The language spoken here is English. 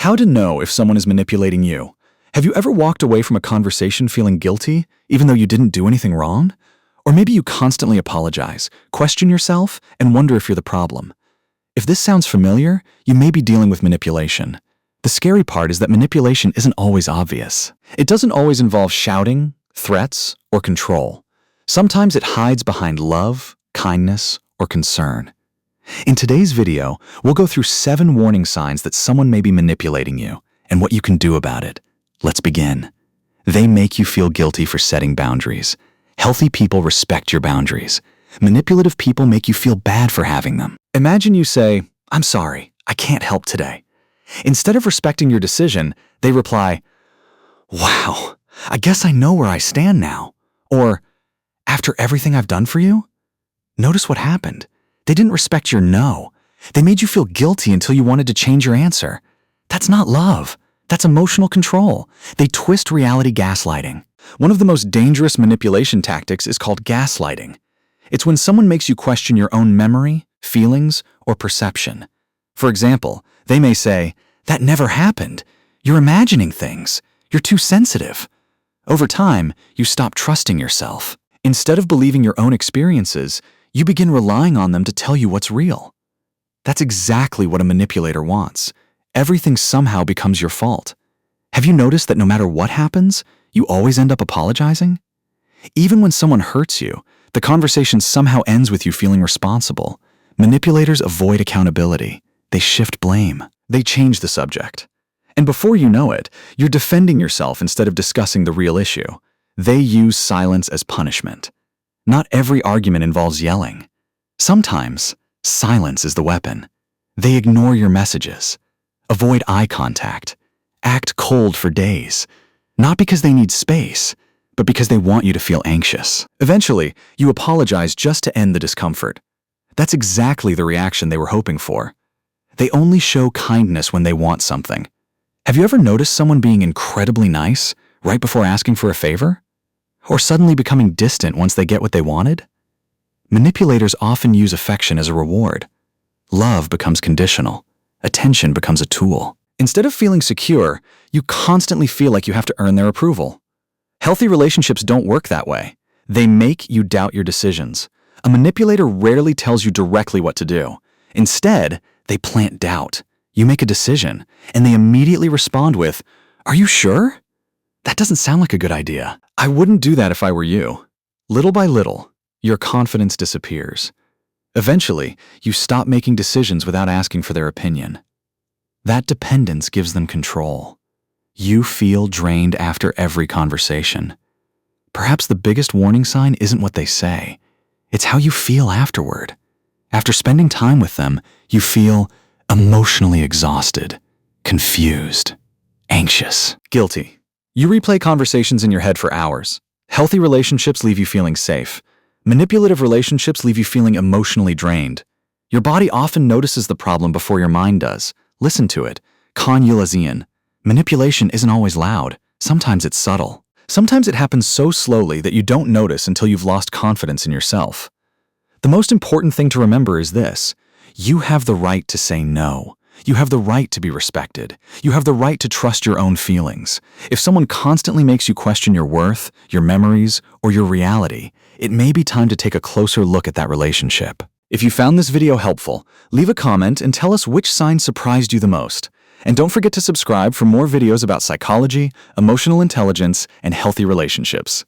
How to know if someone is manipulating you. Have you ever walked away from a conversation feeling guilty, even though you didn't do anything wrong? Or maybe you constantly apologize, question yourself, and wonder if you're the problem. If this sounds familiar, you may be dealing with manipulation. The scary part is that manipulation isn't always obvious. It doesn't always involve shouting, threats, or control. Sometimes it hides behind love, kindness, or concern. In today's video, we'll go through 7 warning signs that someone may be manipulating you and what you can do about it. Let's begin. They make you feel guilty for setting boundaries. Healthy people respect your boundaries. Manipulative people make you feel bad for having them. Imagine you say, "I'm sorry, I can't help today." Instead of respecting your decision, they reply, "Wow, I guess I know where I stand now." Or, "After everything I've done for you?" Notice what happened. They didn't respect your no. They made you feel guilty until you wanted to change your answer. That's not love. That's emotional control. They twist reality gaslighting. One of the most dangerous manipulation tactics is called gaslighting. It's when someone makes you question your own memory, feelings, or perception. For example, they may say, "That never happened. You're imagining things. You're too sensitive." Over time, you stop trusting yourself. Instead of believing your own experiences, you begin relying on them to tell you what's real. That's exactly what a manipulator wants. Everything somehow becomes your fault. Have you noticed that no matter what happens, you always end up apologizing? Even when someone hurts you, the conversation somehow ends with you feeling responsible. Manipulators avoid accountability. They shift blame. They change the subject. And before you know it, you're defending yourself instead of discussing the real issue. They use silence as punishment. Not every argument involves yelling. Sometimes, silence is the weapon. They ignore your messages, avoid eye contact, act cold for days, not because they need space, but because they want you to feel anxious. Eventually, you apologize just to end the discomfort. That's exactly the reaction they were hoping for. They only show kindness when they want something. Have you ever noticed someone being incredibly nice right before asking for a favor? Or suddenly becoming distant once they get what they wanted? Manipulators often use affection as a reward. Love becomes conditional. Attention becomes a tool. Instead of feeling secure, you constantly feel like you have to earn their approval. Healthy relationships don't work that way. They make you doubt your decisions. A manipulator rarely tells you directly what to do. Instead, they plant doubt. You make a decision, and they immediately respond with, "Are you sure? That doesn't sound like a good idea. I wouldn't do that if I were you." Little by little, your confidence disappears. Eventually, you stop making decisions without asking for their opinion. That dependence gives them control. You feel drained after every conversation. Perhaps the biggest warning sign isn't what they say. It's how you feel afterward. After spending time with them, you feel emotionally exhausted, confused, anxious, guilty. You replay conversations in your head for hours. Healthy relationships leave you feeling safe. Manipulative relationships leave you feeling emotionally drained. Your body often notices the problem before your mind does. Listen to it. Con-Yulazian. Manipulation isn't always loud. Sometimes it's subtle. Sometimes it happens so slowly that you don't notice until you've lost confidence in yourself. The most important thing to remember is this. You have the right to say no. You have the right to be respected. You have the right to trust your own feelings. If someone constantly makes you question your worth, your memories, or your reality, it may be time to take a closer look at that relationship. If you found this video helpful, leave a comment and tell us which sign surprised you the most. And don't forget to subscribe for more videos about psychology, emotional intelligence, and healthy relationships.